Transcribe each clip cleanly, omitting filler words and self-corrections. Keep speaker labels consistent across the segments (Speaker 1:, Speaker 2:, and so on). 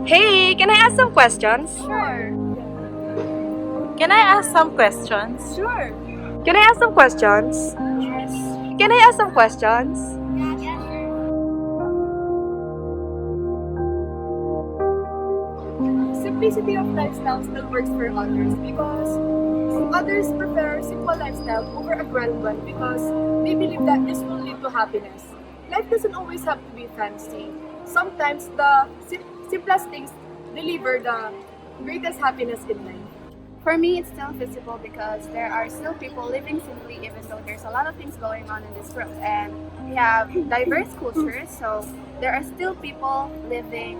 Speaker 1: Hey, can I ask some questions?
Speaker 2: Sure.
Speaker 3: Can I ask some questions?
Speaker 2: Sure.
Speaker 1: Can I ask some questions?
Speaker 2: Yes.
Speaker 1: Can I ask some questions?
Speaker 2: Yeah, simplicity of lifestyle still works for others because others prefer simple lifestyle over a grand one because they believe that this will lead to happiness. Life doesn't always have to be fancy. Sometimes the simplest things deliver the greatest happiness in life.
Speaker 4: For me, it's still visible because there are still people living simply even though there's a lot of things going on in this world. And we have diverse cultures, so there are still people living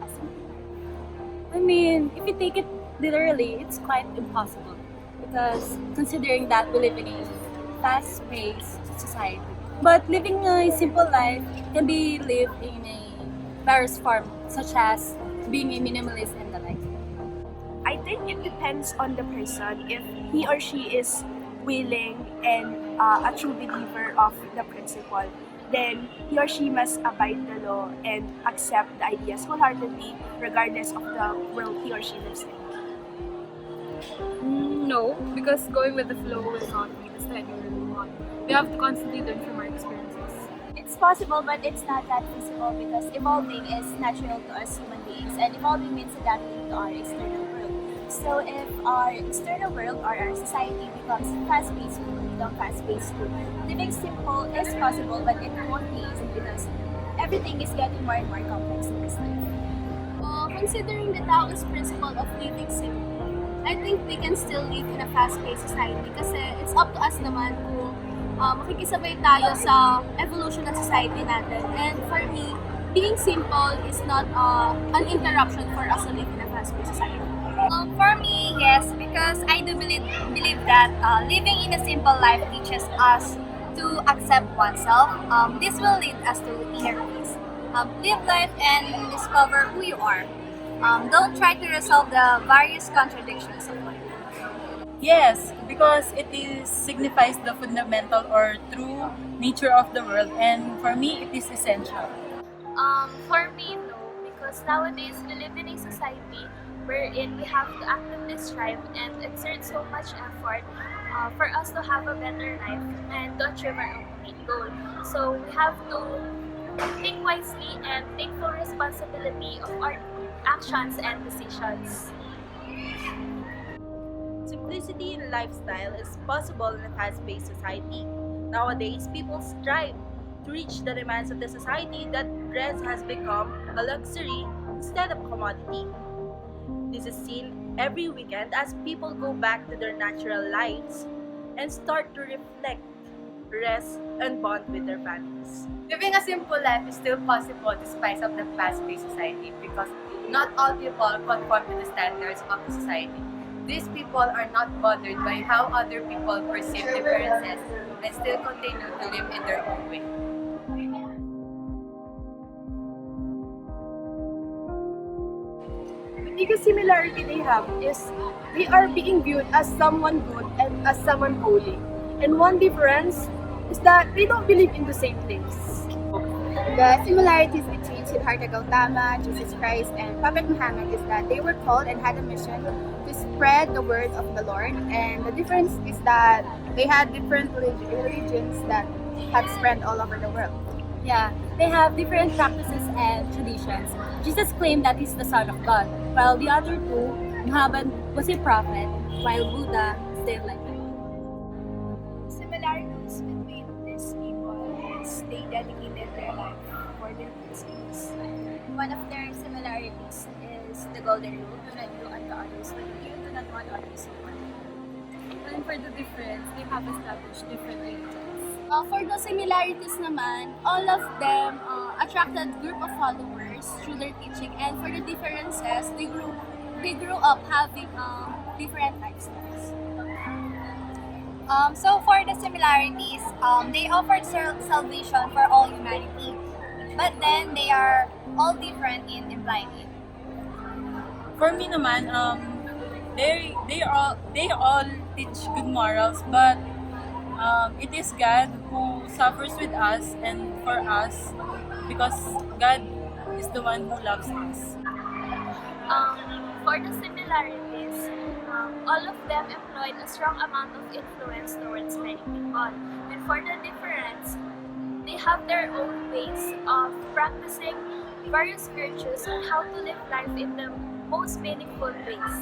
Speaker 4: a simple life.
Speaker 5: I mean, if you take it literally, it's quite impossible because considering that we live in a fast-paced society. But living a simple life can be lived in a various form, such as being a minimalist and the like.
Speaker 6: I think it depends on the person if he or she is willing and a true believer of the principle. Then he or she must abide the law and accept the ideas wholeheartedly, regardless of the world he or she lives in.
Speaker 7: No, because going with the flow will not be the steady we really want. We have to constantly learn from our experiences.
Speaker 8: It's possible, but it's not that feasible because evolving is natural to us human beings, and evolving means adapting to our external world. So if our external world or our society becomes fast-paced, we will become fast-paced too. Living simple is possible, but it won't be easy because everything is getting more and more complex in this life.
Speaker 4: Considering the Taoist principle of living simple, I think we can still live in a fast-paced society kasi it's up to us naman kung makikisabay tayo sa evolution ng society natin. And for me, being simple is not an interruption for us to live in a fast-paced society.
Speaker 8: For me, yes, because I do believe that living in a simple life teaches us to accept oneself. This will lead us to inner peace. Live life and discover who you are. Don't try to resolve the various contradictions of life.
Speaker 3: Yes, because signifies the fundamental or true nature of the world, and for me it is essential.
Speaker 9: For me, no, because nowadays we live in a society wherein we have to actively strive and exert so much effort for us to have a better life and to achieve our ultimate goal. So we have to think wisely and take full responsibility of our actions and decisions.
Speaker 10: Simplicity in lifestyle is possible in a fast-paced society. Nowadays, people strive to reach the demands of the society that dress has become a luxury instead of a commodity. This is seen every weekend as people go back to their natural lives and start to reflect, rest, and bond with their families.
Speaker 2: Living a simple life is still possible despite of the fast-paced society because not all people conform to the standards of the society. These people are not bothered by how other people perceive differences and still continue to live in their own way.
Speaker 6: The biggest similarity they have is they are being viewed as someone good and as someone holy. And one difference is that they don't believe in the same things.
Speaker 4: The similarities between Siddhartha Gautama, Jesus Christ, and Prophet Muhammad is that they were called and had a mission to spread the word of the Lord. And the difference is that they had different religions that have spread all over the world.
Speaker 5: Yeah, they have different practices and traditions. Jesus claimed that he's the Son of God, while the other two, Muhammad was a prophet, while Buddha stayed like him.
Speaker 6: Similarities between these people is they dedicated their life for their principles.
Speaker 8: One of their similarities is the golden rule: do not do unto others what you do not want others to do.
Speaker 7: And for the difference, they have established different religions.
Speaker 4: For the similarities naman, all of them attracted group of followers through their teaching, and for the differences, they grew up having different lifestyles.
Speaker 8: So for the similarities, they offered salvation for all humanity, but then they are all different in implying it.
Speaker 3: For me naman, they all teach good morals, but it is God who suffers with us and for us because God is the one who loves us.
Speaker 9: For the similarities, all of them employed a strong amount of influence towards many people. And for the difference, they have their own ways of practicing various virtues on how to live life in the most meaningful ways.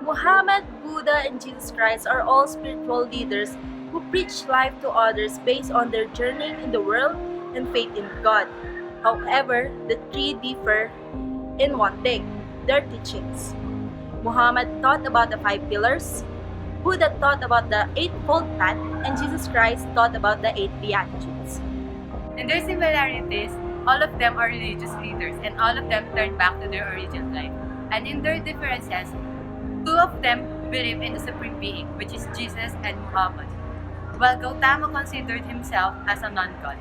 Speaker 10: Muhammad, Buddha, and Jesus Christ are all spiritual leaders who preach life to others based on their journey in the world and faith in God. However, the three differ in one thing: their teachings. Muhammad taught about the five pillars, Buddha taught about the Eightfold Path, and Jesus Christ taught about the Eight Beatitudes.
Speaker 11: In their similarities, all of them are religious leaders and all of them turn back to their original life. And in their differences, two of them believe in the Supreme Being, which is Jesus and Muhammad, while Gautama considered himself as a non-God.